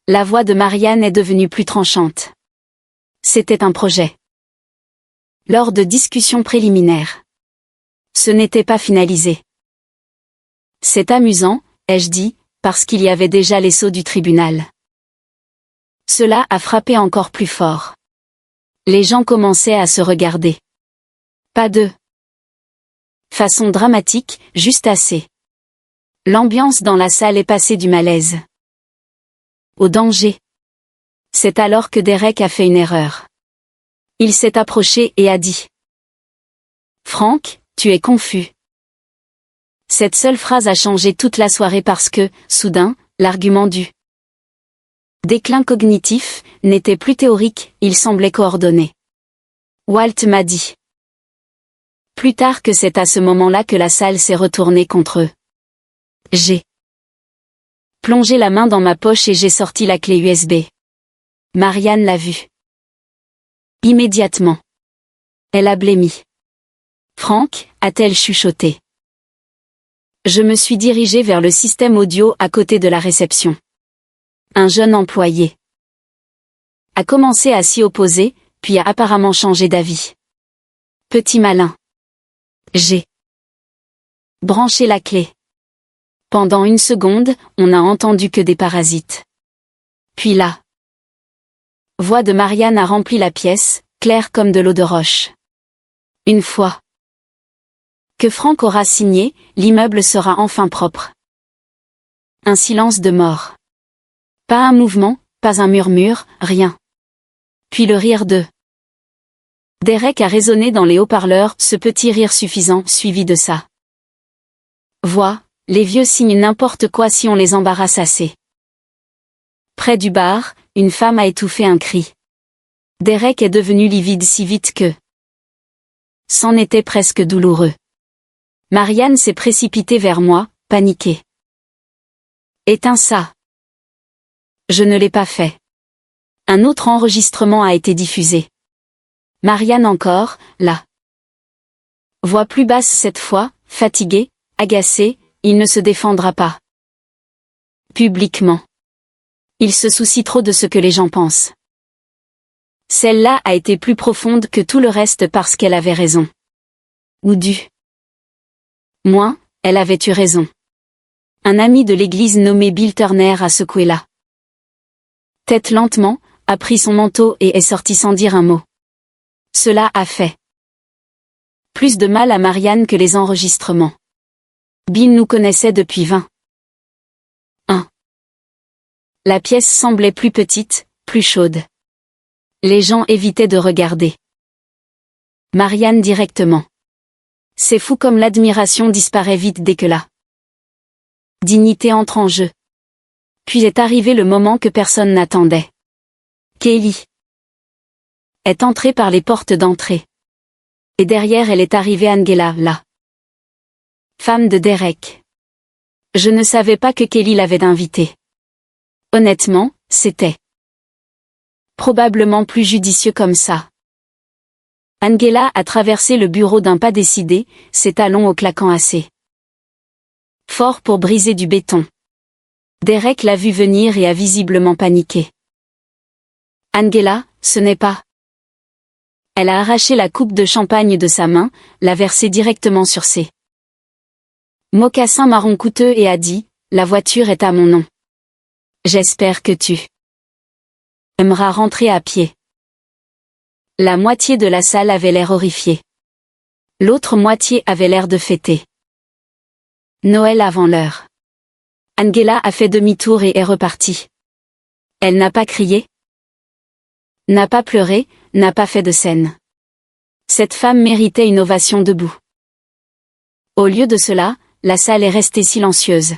La voix de Marianne est devenue plus tranchante. C'était un projet. Lors de discussions préliminaires. Ce n'était pas finalisé. C'est amusant, ai-je dit, parce qu'il y avait déjà les sceaux du tribunal. Cela a frappé encore plus fort. Les gens commençaient à se regarder. Pas de façon dramatique, juste assez. L'ambiance dans la salle est passée du malaise au danger. C'est alors que Derek a fait une erreur. Il s'est approché et a dit. Franck, tu es confus. Cette seule phrase a changé toute la soirée parce que, soudain, l'argument du déclin cognitif n'était plus théorique, il semblait coordonné. Walt m'a dit. Plus tard que c'est à ce moment-là que la salle s'est retournée contre eux. J'ai plongé la main dans ma poche et j'ai sorti la clé USB. Marianne l'a vu. Immédiatement. Elle a blêmi. Franck, a-t-elle chuchoté. Je me suis dirigé vers le système audio à côté de la réception. Un jeune employé a commencé à s'y opposer, puis a apparemment changé d'avis. Petit malin. J'ai branché la clé. Pendant une seconde, on n'a entendu que des parasites. Puis la voix de Marianne a rempli la pièce, claire comme de l'eau de roche. Une fois que Franck aura signé, l'immeuble sera enfin propre. Un silence de mort. Pas un mouvement, pas un murmure, rien. Puis le rire de Derek a résonné dans les haut-parleurs, ce petit rire suffisant, suivi de ça. Vois, les vieux signent n'importe quoi si on les embarrasse assez. Près du bar, une femme a étouffé un cri. Derek est devenu livide si vite que c'en était presque douloureux. Marianne s'est précipitée vers moi, paniquée. Éteins ça. Je ne l'ai pas fait. Un autre enregistrement a été diffusé. Marianne encore, là. Voix plus basse cette fois, fatiguée, agacée, il ne se défendra pas. Publiquement. Il se soucie trop de ce que les gens pensent. Celle-là a été plus profonde que tout le reste parce qu'elle avait raison. Ou dû. Moins, elle avait eu raison. Un ami de l'église nommé Bill Turner a secoué la tête lentement, a pris son manteau et est sorti sans dire un mot. Cela a fait plus de mal à Marianne que les enregistrements. Bill nous connaissait depuis 20 ans. La pièce semblait plus petite, plus chaude. Les gens évitaient de regarder Marianne directement. C'est fou comme l'admiration disparaît vite dès que la dignité entre en jeu. Puis est arrivé le moment que personne n'attendait. Kelly est entrée par les portes d'entrée. Et derrière elle est arrivée Angela, la femme de Derek. Je ne savais pas que Kelly l'avait invitée. Honnêtement, c'était probablement plus judicieux comme ça. Angela a traversé le bureau d'un pas décidé, ses talons au claquant assez fort pour briser du béton. Derek l'a vu venir et a visiblement paniqué. Angela, ce n'est pas. Elle a arraché la coupe de champagne de sa main, l'a versée directement sur ses mocassins marron coûteux et a dit, la voiture est à mon nom. J'espère que tu aimeras rentrer à pied. La moitié de la salle avait l'air horrifiée. L'autre moitié avait l'air de fêter Noël avant l'heure. Angela a fait demi-tour et est repartie. Elle n'a pas crié, n'a pas pleuré, n'a pas fait de scène. Cette femme méritait une ovation debout. Au lieu de cela, la salle est restée silencieuse.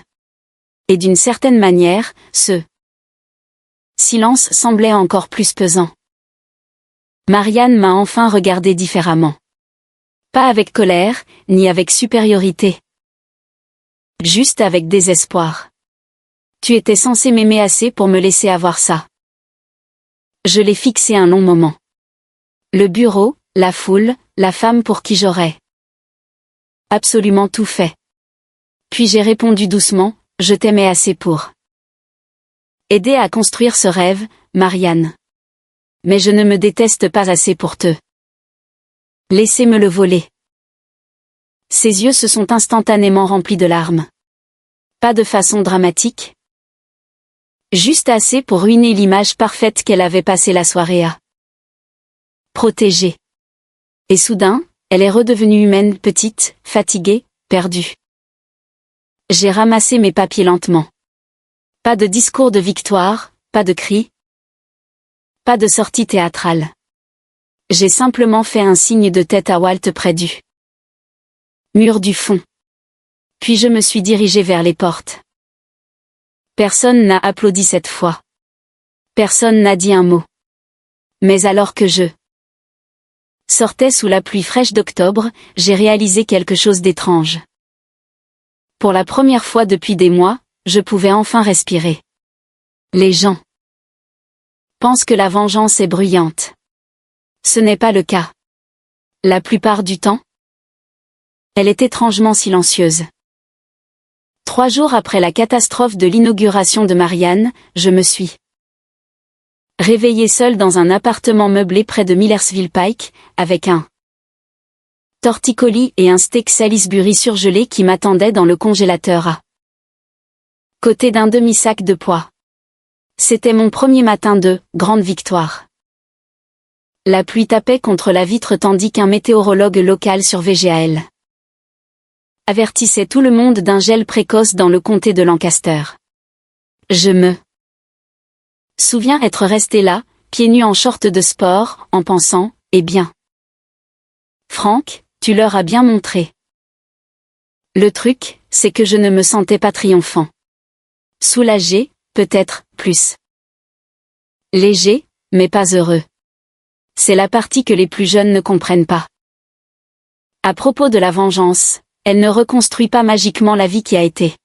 Et d'une certaine manière, ce silence semblait encore plus pesant. Marianne m'a enfin regardé différemment. Pas avec colère, ni avec supériorité. Juste avec désespoir. Tu étais censé m'aimer assez pour me laisser avoir ça. Je l'ai fixé un long moment. Le bureau, la foule, la femme pour qui j'aurais absolument tout fait. Puis j'ai répondu doucement, je t'aimais assez pour aider à construire ce rêve, Marianne. Mais je ne me déteste pas assez pour te laisser me le voler. Ses yeux se sont instantanément remplis de larmes. Pas de façon dramatique. Juste assez pour ruiner l'image parfaite qu'elle avait passé la soirée à protéger. Et soudain, elle est redevenue humaine, petite, fatiguée, perdue. J'ai ramassé mes papiers lentement. Pas de discours de victoire, pas de cris. Pas de sortie théâtrale. J'ai simplement fait un signe de tête à Walt près du mur du fond. Puis je me suis dirigée vers les portes. Personne n'a applaudi cette fois. Personne n'a dit un mot. Mais alors que je sortais sous la pluie fraîche d'octobre, j'ai réalisé quelque chose d'étrange. Pour la première fois depuis des mois, je pouvais enfin respirer. Les gens pensent que la vengeance est bruyante. Ce n'est pas le cas. La plupart du temps, elle est étrangement silencieuse. 3 jours après la catastrophe de l'inauguration de Marianne, je me suis réveillée seule dans un appartement meublé près de Millersville Pike, avec un torticolis et un steak Salisbury surgelé qui m'attendaient dans le congélateur à côté d'un demi-sac de pois. C'était mon premier matin de grande victoire. La pluie tapait contre la vitre tandis qu'un météorologue local sur VGAL avertissait tout le monde d'un gel précoce dans le comté de Lancaster. Je me souviens être resté là, pieds nus en short de sport, en pensant, eh bien, Franck, tu leur as bien montré. Le truc, c'est que je ne me sentais pas triomphant. Soulagé, peut-être, plus. Léger, mais pas heureux. C'est la partie que les plus jeunes ne comprennent pas. À propos de la vengeance, elle ne reconstruit pas magiquement la vie qui a été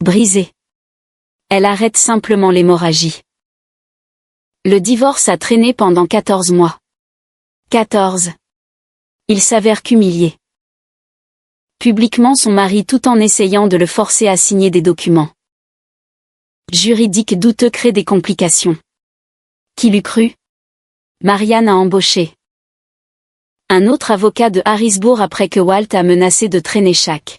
brisée. Elle arrête simplement l'hémorragie. Le divorce a traîné pendant 14 mois. 14. Il s'avère qu'humilié publiquement son mari tout en essayant de le forcer à signer des documents juridiques douteux crée des complications. Qui l'eût cru? Marianne a embauché un autre avocat de Harrisburg après que Walt a menacé de traîner chaque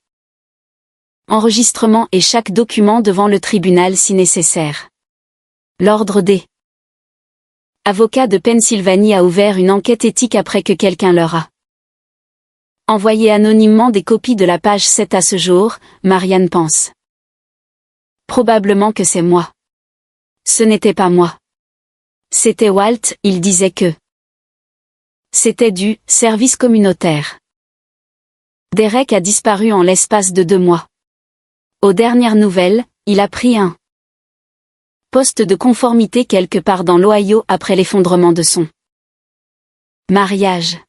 enregistrement et chaque document devant le tribunal si nécessaire. L'ordre des avocats de Pennsylvanie a ouvert une enquête éthique après que quelqu'un leur a envoyé anonymement des copies de la page 7 à ce jour, Marianne pense. Probablement que c'est moi. Ce n'était pas moi. C'était Walt, il disait que c'était du service communautaire. Derek a disparu en l'espace de 2 mois. Aux dernières nouvelles, il a pris un poste de conformité quelque part dans l'Ohio après l'effondrement de son mariage.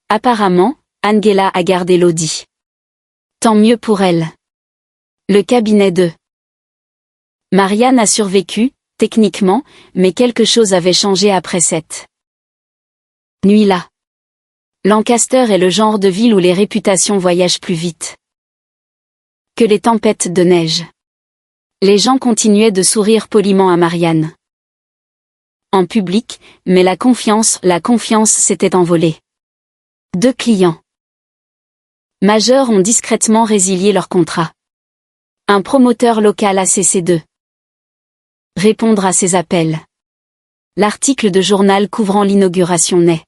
Apparemment, Angela a gardé l'Audi. Tant mieux pour elle. Le cabinet de Marianne a survécu, techniquement, mais quelque chose avait changé après cette nuit-là. Lancaster est le genre de ville où les réputations voyagent plus vite que les tempêtes de neige. Les gens continuaient de sourire poliment à Marianne en public, mais la confiance s'était envolée. 2 clients majeurs ont discrètement résilié leur contrat. Un promoteur local a cessé de répondre à ses appels. L'article de journal couvrant l'inauguration n'est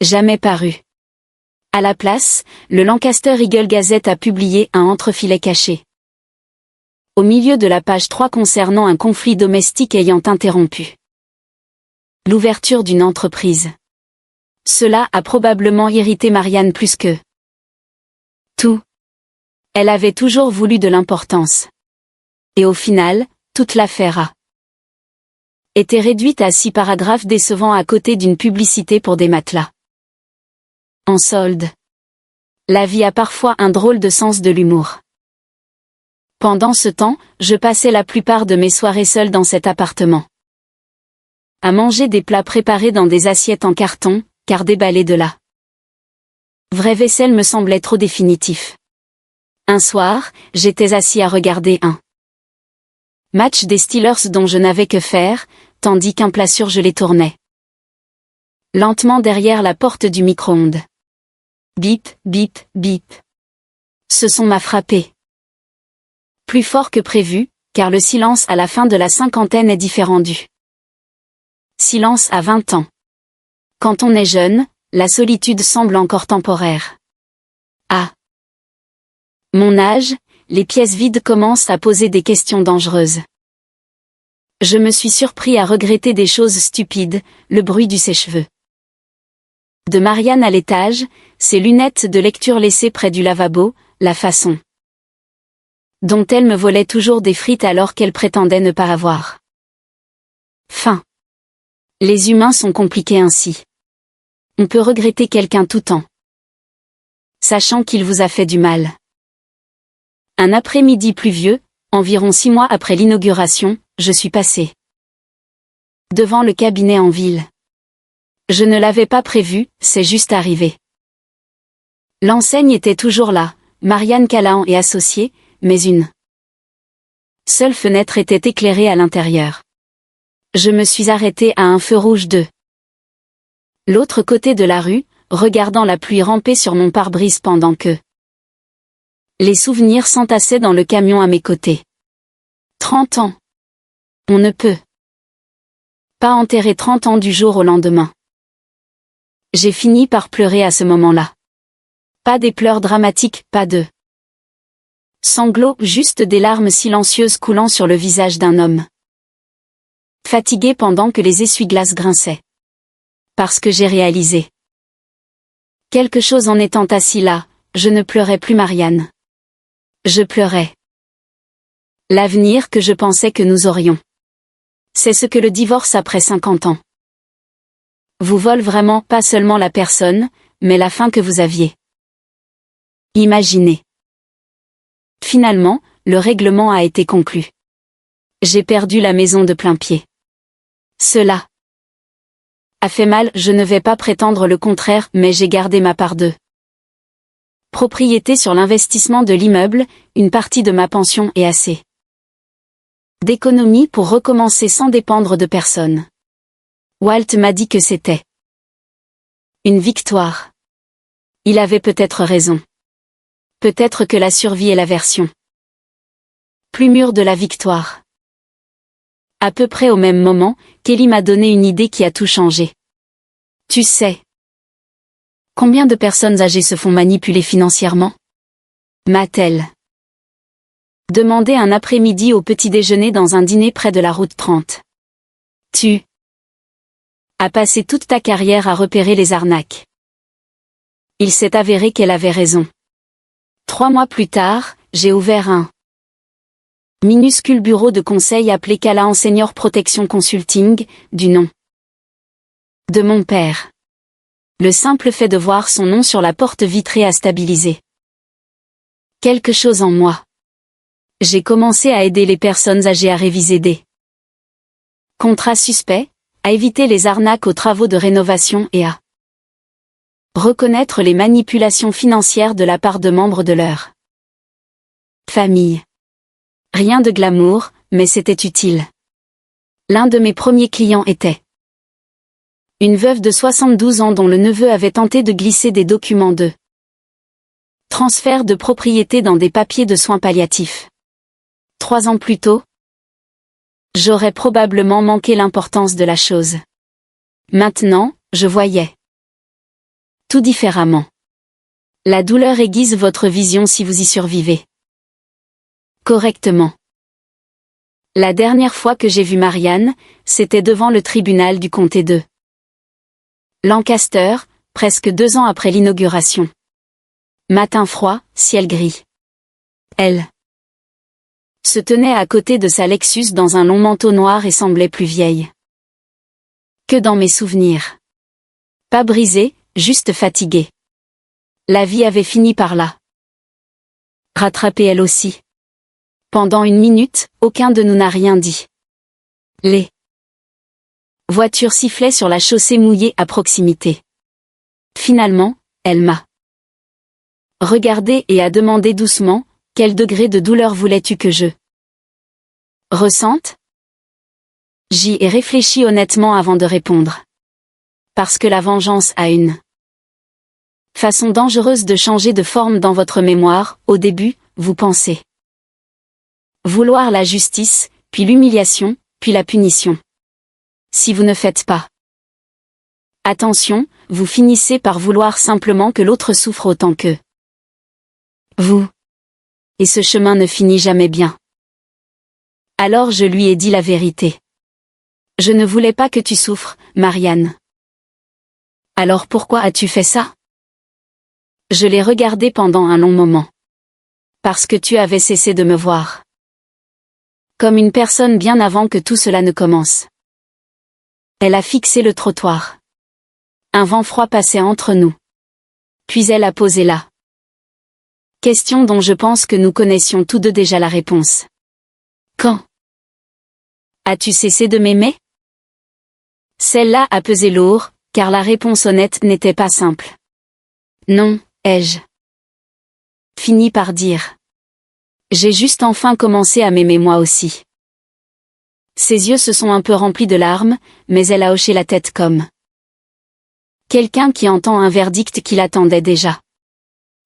jamais paru. À la place, le Lancaster Eagle Gazette a publié un entrefilet caché au milieu de la page 3 concernant un conflit domestique ayant interrompu l'ouverture d'une entreprise. Cela a probablement irrité Marianne plus que tout. Elle avait toujours voulu de l'importance. Et au final, toute l'affaire a été réduite à 6 paragraphes décevants à côté d'une publicité pour des matelas en solde. La vie a parfois un drôle de sens de l'humour. Pendant ce temps, je passais la plupart de mes soirées seule dans cet appartement. À manger des plats préparés dans des assiettes en carton, car déballer de la vraie vaisselle me semblait trop définitif. Un soir, j'étais assis à regarder un match des Steelers dont je n'avais que faire, tandis qu'un plat surgelé tournait lentement derrière la porte du micro-ondes. Bip, bip, bip. Ce son m'a frappé. Plus fort que prévu, car le silence à la fin de la cinquantaine est différent du silence à 20 ans. Quand on est jeune, la solitude semble encore temporaire. À mon âge, les pièces vides commencent à poser des questions dangereuses. Je me suis surpris à regretter des choses stupides, le bruit du sèche-cheveux de Marianne à l'étage, ses lunettes de lecture laissées près du lavabo, la façon dont elle me volait toujours des frites alors qu'elle prétendait ne pas avoir faim. Les humains sont compliqués ainsi. On peut regretter quelqu'un tout en sachant qu'il vous a fait du mal. Un après-midi pluvieux, environ 6 mois après l'inauguration, je suis passé devant le cabinet en ville. Je ne l'avais pas prévu, c'est juste arrivé. L'enseigne était toujours là, Marianne Callahan et associés, mais une seule fenêtre était éclairée à l'intérieur. Je me suis arrêté à un feu rouge de l'autre côté de la rue, regardant la pluie ramper sur mon pare-brise pendant que les souvenirs s'entassaient dans le camion à mes côtés. 30 ans. On ne peut pas enterrer 30 ans du jour au lendemain. J'ai fini par pleurer à ce moment-là. Pas des pleurs dramatiques, pas de sanglots, juste des larmes silencieuses coulant sur le visage d'un homme fatigué pendant que les essuie-glaces grinçaient. Parce que j'ai réalisé Quelque chose en étant assis là, je ne pleurais plus Marianne. Je pleurais l'avenir que je pensais que nous aurions. C'est ce que le divorce après 50 ans vous vole vraiment, pas seulement la personne, mais la fin que vous aviez imaginée. Finalement, le règlement a été conclu. J'ai perdu la maison de plein pied. Cela a fait mal, je ne vais pas prétendre le contraire, mais j'ai gardé ma part de propriété sur l'investissement de l'immeuble, une partie de ma pension et assez d'économie pour recommencer sans dépendre de personne. Walt m'a dit que c'était une victoire. Il avait peut-être raison. Peut-être que la survie est la version plus mûre de la victoire. À peu près au même moment, Kelly m'a donné une idée qui a tout changé. Tu sais combien de personnes âgées se font manipuler financièrement? M'a-t-elle demandé un après-midi au petit déjeuner dans un dîner près de la route 30. Tu as passé toute ta carrière à repérer les arnaques. Il s'est avéré qu'elle avait raison. 3 mois plus tard, j'ai ouvert un minuscule bureau de conseil appelé Callahan Senior Protection Consulting, du nom de mon père. Le simple fait de voir son nom sur la porte vitrée a stabilisé quelque chose en moi. J'ai commencé à aider les personnes âgées à réviser des contrats suspects, à éviter les arnaques aux travaux de rénovation et à reconnaître les manipulations financières de la part de membres de leur famille. Rien de glamour, mais c'était utile. L'un de mes premiers clients était une veuve de 72 ans dont le neveu avait tenté de glisser des documents de transfert de propriété dans des papiers de soins palliatifs. 3 ans plus tôt, j'aurais probablement manqué l'importance de la chose. Maintenant, je voyais tout différemment. La douleur aiguise votre vision si vous y survivez correctement. La dernière fois que j'ai vu Marianne, c'était devant le tribunal du comté de Lancaster, presque 2 ans après l'inauguration. Matin froid, ciel gris. Elle se tenait à côté de sa Lexus dans un long manteau noir et semblait plus vieille que dans mes souvenirs. Pas brisée, juste fatiguée. La vie avait fini par là. Rattrapée elle aussi. Pendant 1 minute, aucun de nous n'a rien dit. Les voitures sifflaient sur la chaussée mouillée à proximité. Finalement, elle m'a regardé et a demandé doucement, quel degré de douleur voulais-tu que je ressente? J'y ai réfléchi honnêtement avant de répondre. Parce que la vengeance a une façon dangereuse de changer de forme dans votre mémoire. Au début, vous pensez vouloir la justice, puis l'humiliation, puis la punition. Si vous ne faites pas attention, vous finissez par vouloir simplement que l'autre souffre autant que vous. Et ce chemin ne finit jamais bien. Alors je lui ai dit la vérité. Je ne voulais pas que tu souffres, Marianne. Alors pourquoi as-tu fait ça? Je l'ai regardé pendant un long moment. Parce que tu avais cessé de me voir comme une personne bien avant que tout cela ne commence. Elle a fixé le trottoir. Un vent froid passait entre nous. Puis elle a posé la question dont je pense que nous connaissions tous deux déjà la réponse. Quand as-tu cessé de m'aimer? Celle-là a pesé lourd, car la réponse honnête n'était pas simple. Non, ai-je fini par dire. J'ai juste enfin commencé à m'aimer moi aussi. Ses yeux se sont un peu remplis de larmes, mais elle a hoché la tête comme quelqu'un qui entend un verdict qui l'attendait déjà.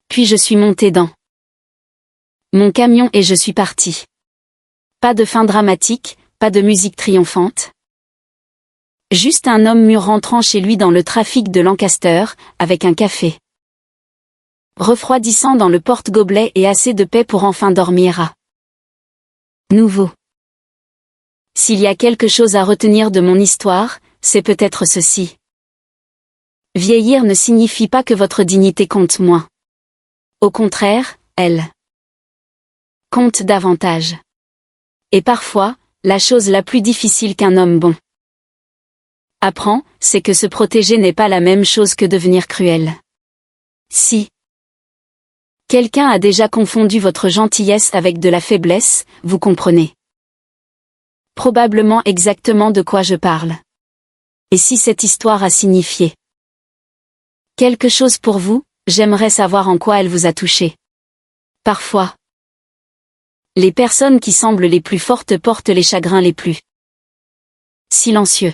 Puis je suis montée dans mon camion et je suis partie. Pas de fin dramatique, pas de musique triomphante. Juste un homme mûr rentrant chez lui dans le trafic de Lancaster, avec un café refroidissant dans le porte-gobelet et assez de paix pour enfin dormir à nouveau. S'il y a quelque chose à retenir de mon histoire, c'est peut-être ceci. Vieillir ne signifie pas que votre dignité compte moins. Au contraire, elle compte davantage. Et parfois, la chose la plus difficile qu'un homme bon apprend, c'est que se protéger n'est pas la même chose que devenir cruel. Si quelqu'un a déjà confondu votre gentillesse avec de la faiblesse, vous comprenez probablement exactement de quoi je parle. Et si cette histoire a signifié quelque chose pour vous, j'aimerais savoir en quoi elle vous a touché. Parfois, les personnes qui semblent les plus fortes portent les chagrins les plus silencieux.